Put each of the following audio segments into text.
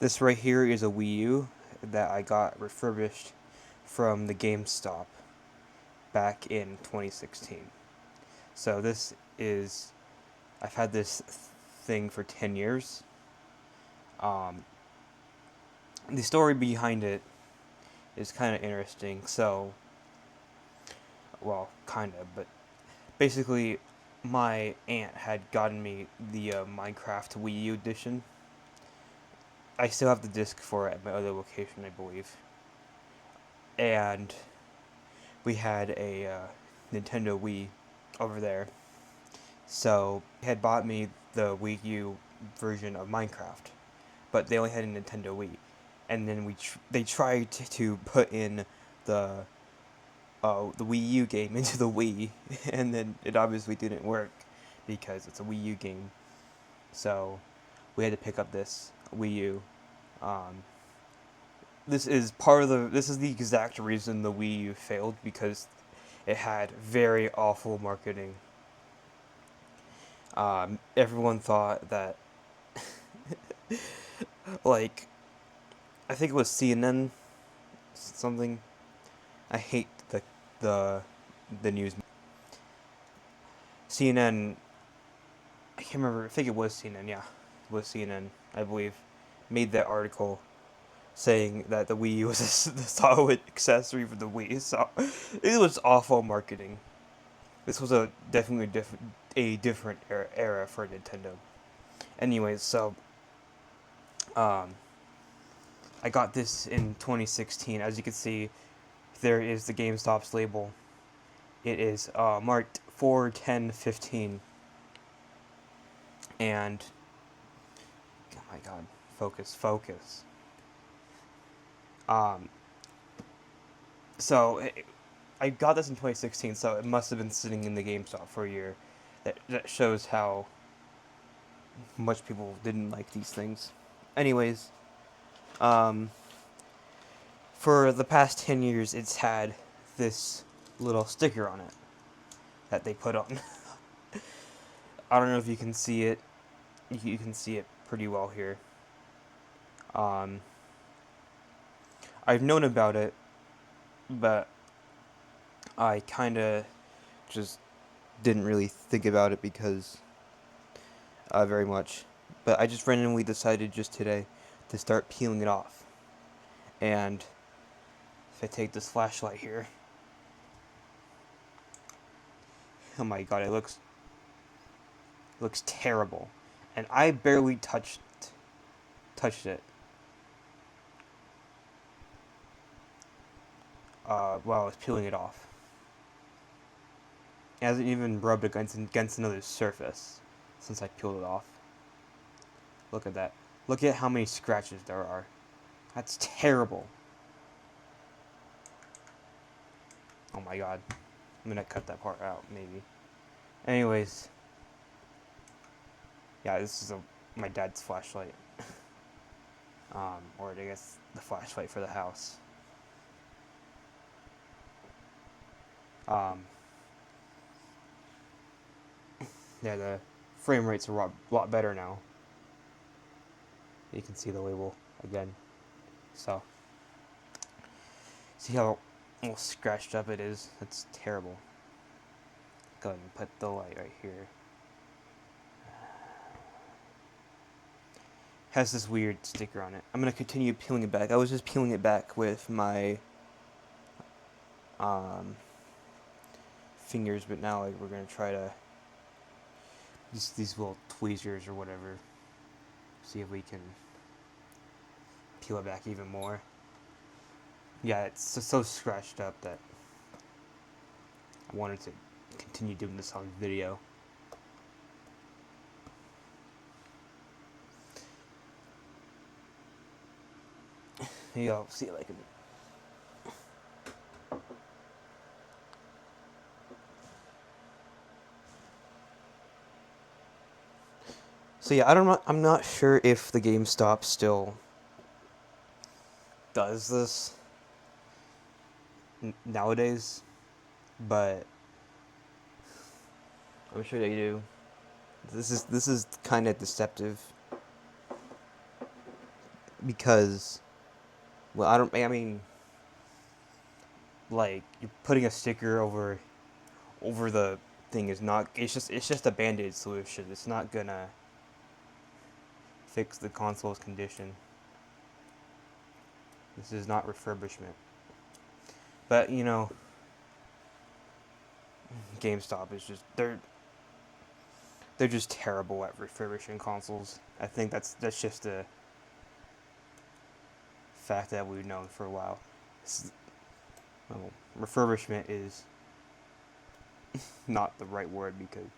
This right here is a Wii U that I got refurbished from the GameStop back in 2016. So I've had this thing for 10 years. Um, the story behind it is kind of interesting. So, well, kind of, but basically, my aunt had gotten me the Minecraft Wii U edition. I still have the disc for it at my other location, I believe. And we had a Nintendo Wii over there. So they had bought me the Wii U version of Minecraft, but they only had a Nintendo Wii. And then they tried to put in the the Wii U game into the Wii, and then it obviously didn't work because it's a Wii U game. So we had to pick up this Wii U. Um, this is the exact reason the Wii U failed, because it had very awful marketing. Everyone thought that, like, I think it was CNN something. I hate the the news. CNN. I can't remember. I think it was CNN. Yeah, it was CNN. I believe made that article saying that the Wii U was the solid accessory for the Wii. So it was awful marketing. This was a different era for Nintendo. Anyways, so um, I got this in 2016. As you can see, there is the GameStop's label. It is marked 4/10/15, and oh my God, focus. Um, so I got this in 2016, so it must have been sitting in the GameStop for a year. That shows how much people didn't like these things. Anyways, um, for the past 10 years, it's had this little sticker on it that they put on. I don't know if you can see it. You can see it pretty well here. Um, I've known about it, but I kind of just didn't really think about it because very much. But I just randomly decided just today to start peeling it off. And if I take this flashlight here, oh my God, it looks terrible, and I barely touched it. While I was peeling it off. It hasn't even rubbed against another surface since I peeled it off. Look at that. Look at how many scratches there are. That's terrible. Oh my God. I'm gonna cut that part out, maybe. Anyways. Yeah, this is my dad's flashlight. Or I guess the flashlight for the house. Um, yeah, the frame rate's a lot better now. You can see the label again. So, see how all scratched up it is? That's terrible. Go ahead and put the light right here. Has this weird sticker on it. I'm gonna continue peeling it back. I was just peeling it back with my fingers, but now we're gonna try to these little tweezers or whatever. See if we can peel it back even more. Yeah, it's so scratched up that I wanted to continue doing this on video. Maybe I'll see if I can. So yeah, I'm not sure if the GameStop still does this nowadays, but I'm sure they do. This is kind of deceptive. because, well, I mean, like, you're putting a sticker over the thing is not, it's just a band-aid solution. It's not gonna fix the console's condition. This is not refurbishment. But, you know, GameStop is just, they're just terrible at refurbishing consoles. I think that's just a fact that we've known for a while. Well, refurbishment is not the right word because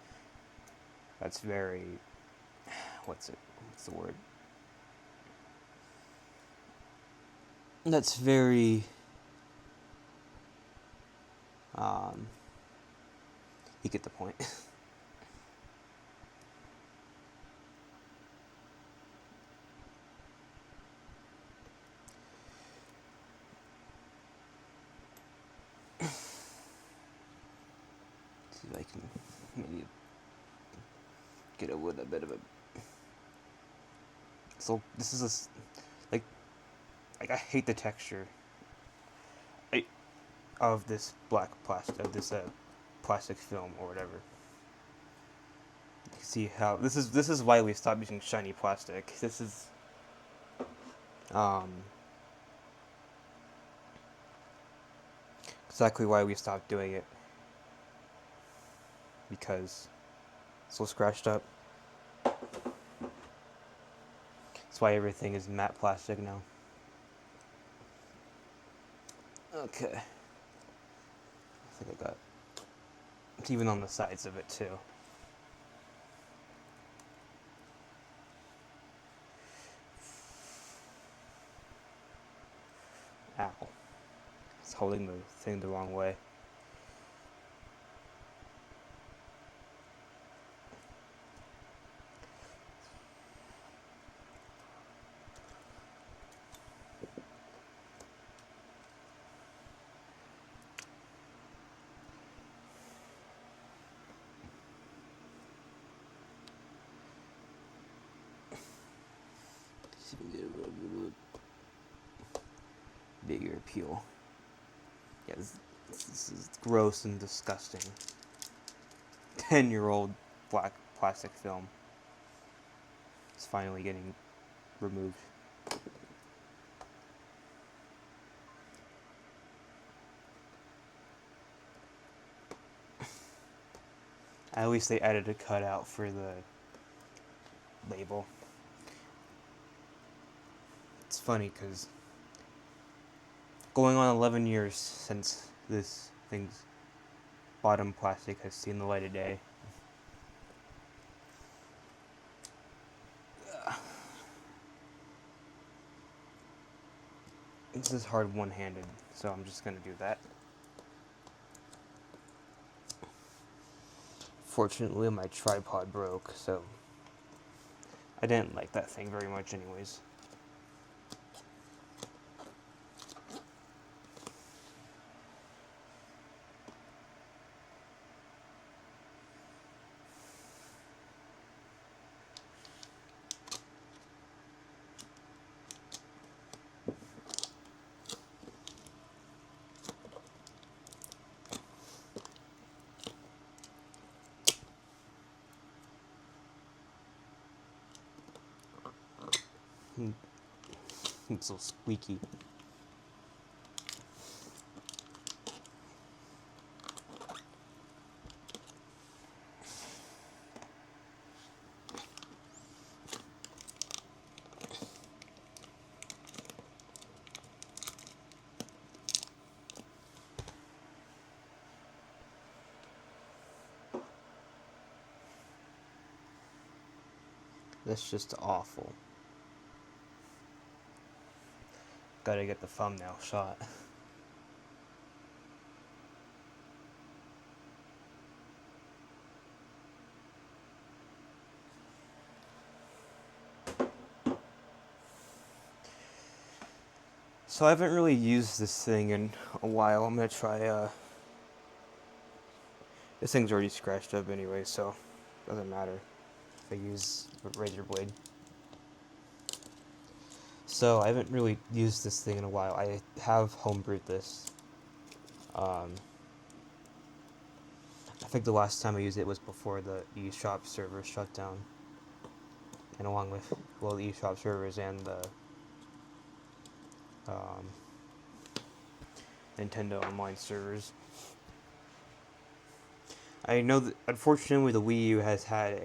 that's very, what's the word? That's very, you get the point. See if I can maybe get a with a bit of a. So this is like I hate the texture of this black plastic of this plastic film or whatever. You can see how this is why we stopped using shiny plastic. This is exactly why we stopped doing it, because it's so scratched up. That's why everything is matte plastic now. Okay. I think I got it's even on the sides of it too. Ow. It's holding the thing the wrong way. See if we can get a little bigger peel. Yeah, this is gross and disgusting. 10-year-old black plastic film. It's finally getting removed. At least they added a cutout for the label. It's funny because going on 11 years since this thing's bottom plastic has seen the light of day. This is hard one-handed, so I'm just gonna do that. Fortunately, my tripod broke, so I didn't like that thing very much anyways. It's so squeaky. That's just awful. Gotta get the thumbnail shot. So I haven't really used this thing in a while. I'm gonna try, this thing's already scratched up anyway, so it doesn't matter if I use a razor blade. So I haven't really used this thing in a while. I have homebrewed this. I think the last time I used it was before the eShop server shut down. And along with, well, the eShop servers and the Nintendo Online servers. I know that, unfortunately, the Wii U has had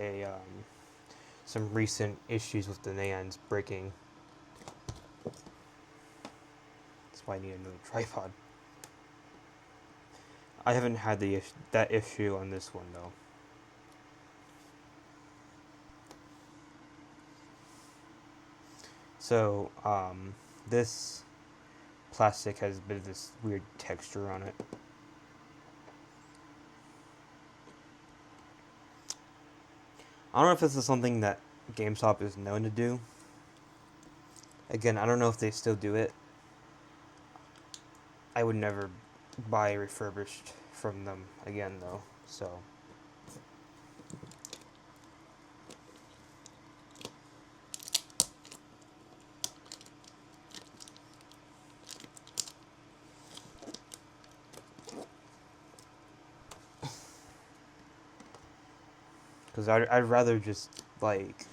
some recent issues with the NANDs breaking. That's why I need a new tripod. I haven't had that issue on this one, though. So, this plastic has a bit of this weird texture on it. I don't know if this is something that GameStop is known to do. Again, I don't know if they still do it. I would never buy refurbished from them again, though, so. Because I'd rather just, like,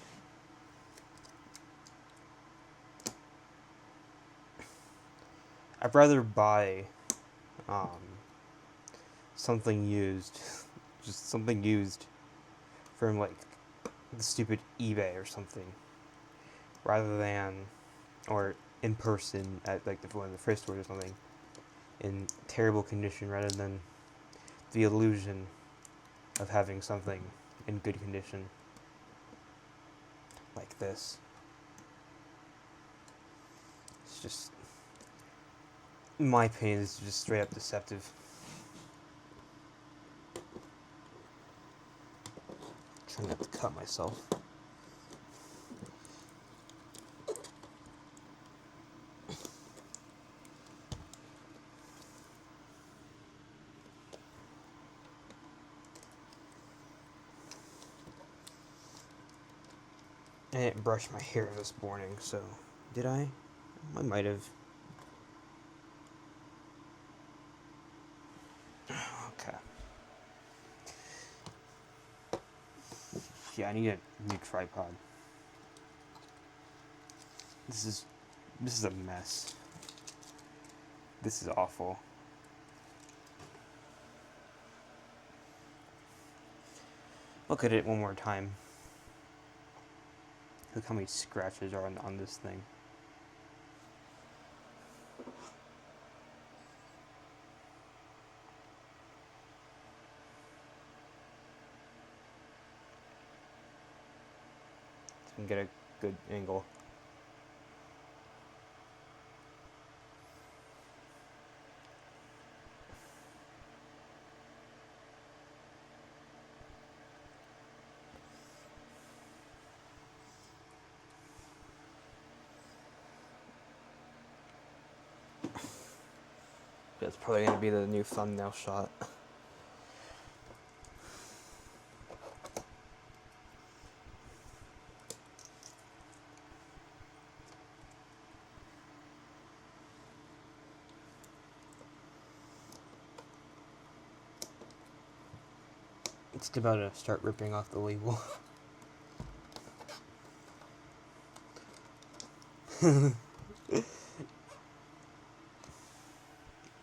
I'd rather buy something used, just something used from, like, the stupid eBay or something, rather than, or in person at, like, one of the thrift stores or something, in terrible condition, rather than the illusion of having something in good condition like this. It's just, in my opinion, it's just straight up deceptive. Trying not to cut myself. I didn't brush my hair this morning, so did I? I might have. Okay. Yeah, I need a new tripod. This is a mess. This is awful. Look at it one more time. Look how many scratches are on this thing. So we can get a good angle. That's probably going to be the new thumbnail shot. It's about to start ripping off the label.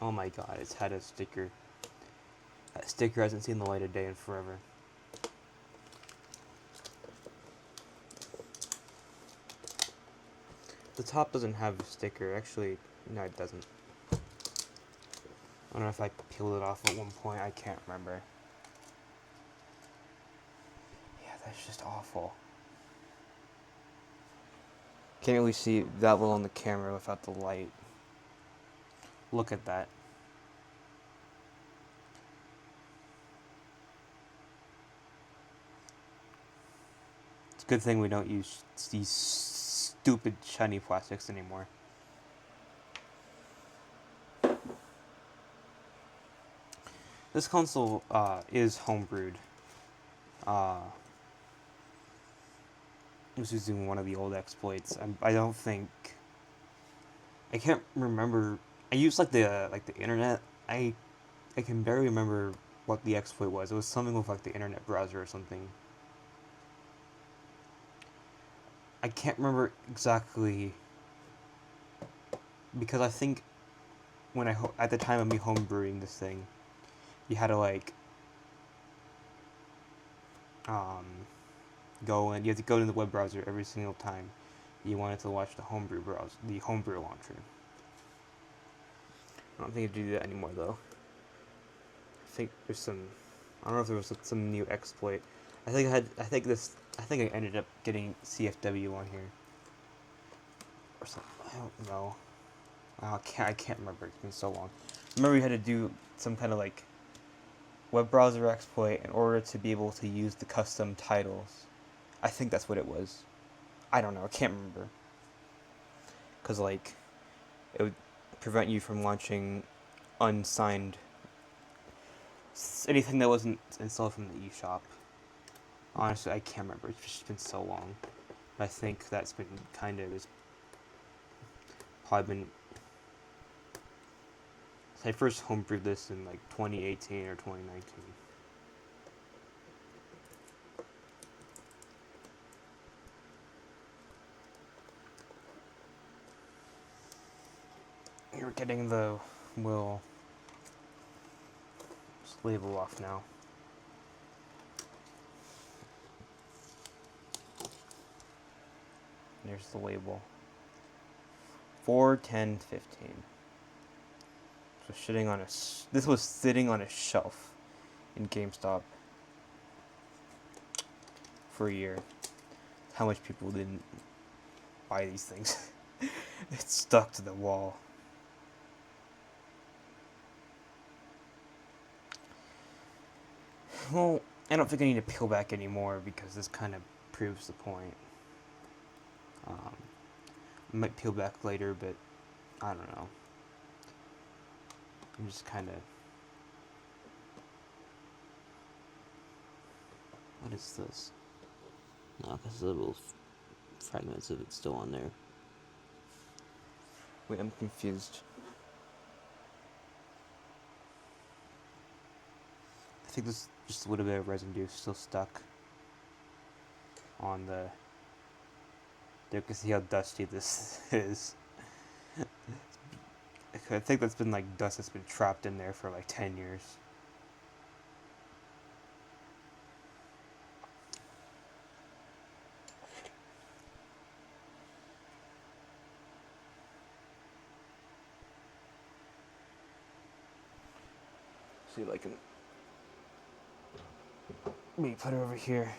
Oh my god, it's had a sticker. That sticker hasn't seen the light of day in forever. The top doesn't have a sticker. Actually, no, it doesn't. I don't know if I peeled it off at one point. I can't remember. Yeah, that's just awful. Can't really see that well on the camera without the light. Look at that. It's a good thing we don't use these stupid shiny plastics anymore. This console is homebrewed. I was using one of the old exploits. I don't think I can't remember. I used like the internet. I can barely remember what the exploit was. It was something with like the internet browser or something. I can't remember exactly because I think when at the time of me homebrewing this thing, you had to like um you have to go to the web browser every single time you wanted to watch the homebrew launcher. I don't think you do that anymore though. I think there's some. I don't know if there was some new exploit. I think I ended up getting CFW on here or something. I don't know. I can't remember. It's been so long. I remember you had to do some kind of like web browser exploit in order to be able to use the custom titles. I think that's what it was. I don't know. I can't remember. Cause like it would prevent you from launching unsigned anything that wasn't installed from the eShop. Honestly, I can't remember. It's just been so long. I think that's been it's probably been. I first homebrewed this in like 2018 or 2019. You're getting the will label off now. There's the label. 4/10/15. This was sitting on a shelf in GameStop for a year. How much people didn't buy these things? It's stuck to the wall. Well, I don't think I need to peel back anymore because this kind of proves the point. I might peel back later, but I don't know. I'm just kind of. What is this? No, because the little fragments of it still on there. Wait, I'm confused. I think there's just a little bit of residue still stuck on the. You can see how dusty this is. I think that's been like dust that's been trapped in there for like 10 years. See if I can maybe put it over here.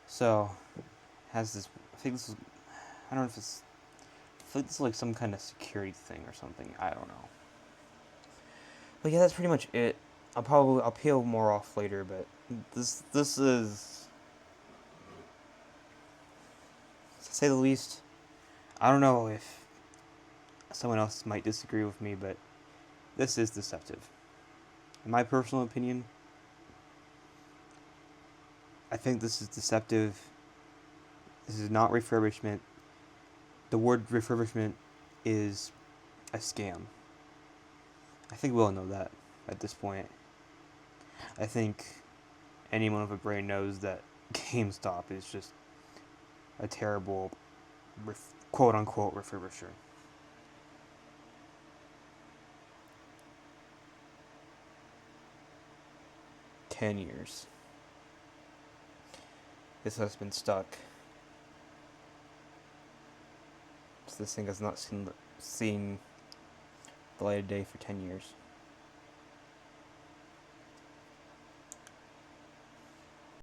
So, has this, I think this is, I don't know if it's, I think this is like some kind of security thing or something, I don't know. But yeah, that's pretty much it. I'll peel more off later, but this is, to say the least, I don't know if someone else might disagree with me, but this is deceptive. In my personal opinion, I think this is deceptive. This is not refurbishment. The word refurbishment is a scam. I think we all know that at this point. I think anyone with a brain knows that GameStop is just a terrible, quote-unquote, refurbisher. $10. This has been stuck. So this thing has not seen the light of day for 10 years.